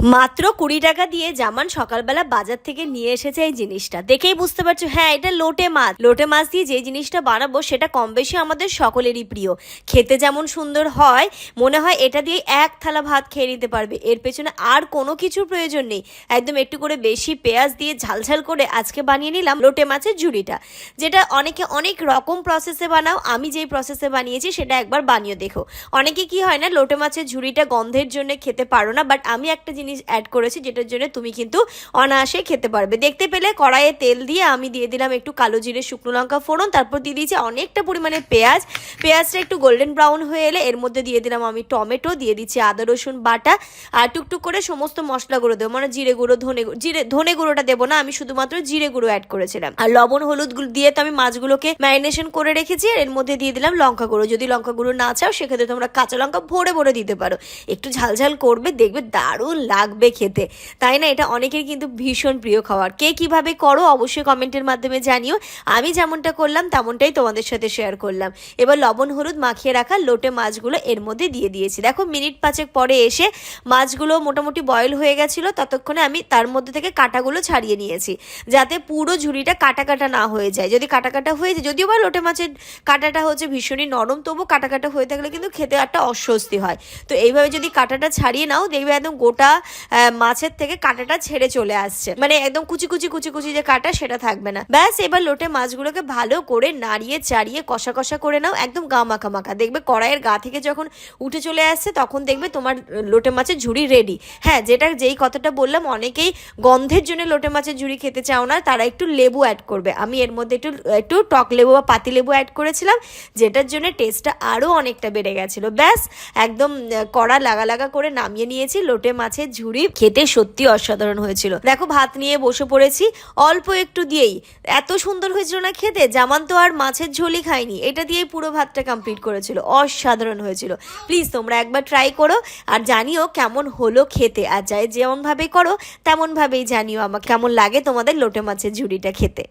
মাত্র 20 টাকা দিয়ে জামান সকালবেলা বাজার থেকে নিয়ে এসেছে এই জিনিসটা দেখেই বুঝতে পারছো। হ্যাঁ, এটা লোটে মাছ দিয়ে যে জিনিসটা বানাবো সেটা কম বেশি আমাদের সকলেরই প্রিয়। খেতে যেমন সুন্দর হয়, মনে হয় এটা দিয়ে এক থালা ভাত খেয়ে নিতে পারবে। এর পেছনে আর কোনো কিছুর প্রয়োজন নেই। একদম একটু করে বেশি পেঁয়াজ দিয়ে ঝালঝাল করে আজকে বানিয়ে নিলাম লোটে মাছের ঝুড়িটা, যেটা অনেকে অনেক রকম প্রসেসে বানাও। আমি যেই প্রসেসে বানিয়েছি সেটা একবার বানিয়ে দেখো। অনেকে কি হয় না, লোটে মাছের ঝুড়িটা গন্ধের জন্য খেতে পারো না, বাট আমি একটা জিনিস অ্যাড করেছি যেটার জন্য তুমি কিন্তু অনায়াসে খেতে পারবে। দেখতে পেলে কড়াইয়ে তেল দিয়ে আমি দিয়ে দিলাম একটু কালো জিরে, শুকনো লঙ্কা ফোড়ন, তারপর দিয়ে দিয়েছি অনেকটা পরিমাণে পেঁয়াজটা একটু গোল্ডেন ব্রাউন হয়ে এলে এর মধ্যে দিয়ে দিলাম আমি টমেটো, দিয়ে দিচ্ছি আদা রসুন বাটা, আর টুকটুক করে সমস্ত মশলাগুলো দেবো, মানে জিরে গুঁড়ো, ধনে গুঁড়োটা দেবো না, আমি শুধুমাত্র জিরে গুঁড়ো অ্যাড করেছিলাম। আর লবণ হলুদ দিয়ে তো আমি মাছগুলোকে ম্যারিনেশন করে রেখেছি। আর এর মধ্যে দিয়ে দিলাম লঙ্কা গুঁড়ো। যদি লঙ্কা গুঁড়ো না চাও সেক্ষেত্রে তোমরা কাঁচা লঙ্কা ভরে ভরে দিতে পারো। একটু ঝালঝাল করবে, দেখবে দারুণ লাগবে খেতে, তাই না? এটা অনেকের কিন্তু ভীষণ প্রিয় খাবার। কে কিভাবে করো অবশ্যই কমেন্টের মাধ্যমে জানিও। আমি যেমনটা করলাম তেমনটাই তোমাদের সাথে শেয়ার করলাম। এবার লবণ হলুদ মাখিয়ে রাখা লোটে মাছগুলো এর মধ্যে দিয়ে দিয়েছি। দেখো মিনিট 5 পরে এসে মাছগুলো মোটামুটি বয়েল হয়ে গেছিলো। ততক্ষণে আমি তার মধ্যে থেকে কাঁটাগুলো ছাড়িয়ে নিয়েছি, যাতে পুরো ঝুড়িটা কাটা কাটা না হয়ে যায়। যদি কাটা কাটা হয়ে যায়, যদিও বা লোটে মাছের কাঁটাটা হচ্ছে ভীষণই নরম, তবু কাটা কাটা হয়ে থাকলে কিন্তু খেতে একটা অস্বস্তি হয়। তো এইভাবে যদি কাঁটাটা ছাড়িয়ে নাও, দেখবে একদম গোটা মাছের থেকে কাঁটাটা ছেড়ে চলে আসছে, মানে একদম কুচি কুচি কুচি কুচি যে কাঁটা সেটা থাকবে না। ব্যাস, এবার লোটে মাছগুলোকে ভালো করে নাড়িয়ে চাড়িয়ে কষা কষা করে নাও, একদম গা মাখা মাখা। দেখবে কড়াইয়ের গা থেকে যখন উঠে চলে আসছে তখন দেখবে তোমার লোটে মাছের ঝুড়ি রেডি। হ্যাঁ, যেই কথাটা বললাম, অনেকেই গন্ধের জন্য লোটে মাছের ঝুড়ি খেতে চাও না, তারা একটু লেবু অ্যাড করবে। আমি এর মধ্যে একটু টক লেবু বা পাতি লেবু অ্যাড করেছিলাম, যেটার জন্য টেস্টটা আরও অনেকটা বেড়ে গেছিলো। ব্যাস, একদম কড়া লাগা লাগা করে নামিয়ে নিয়েছি লোটে মাছের ঝুড়ি। খেতে সত্যি অসাধারণ হয়েছিল। দেখো ভাত নিয়ে বসে পড়েছি, অল্প একটু দিয়েই এত সুন্দর হয়েছিল না খেতে। জামান তো আর মাছের ঝোলই খায়নি, এটা দিয়েই পুরো ভাতটা কমপ্লিট করেছিল। অসাধারণ হয়েছিল। প্লিজ তোমরা একবার ট্রাই করো আর জানিও কেমন হলো খেতে। আর যেমনভাবে করো তেমনভাবেই জানিও আমাকে কেমন লাগে তোমাদের লোটে মাছের ঝুড়িটা খেতে।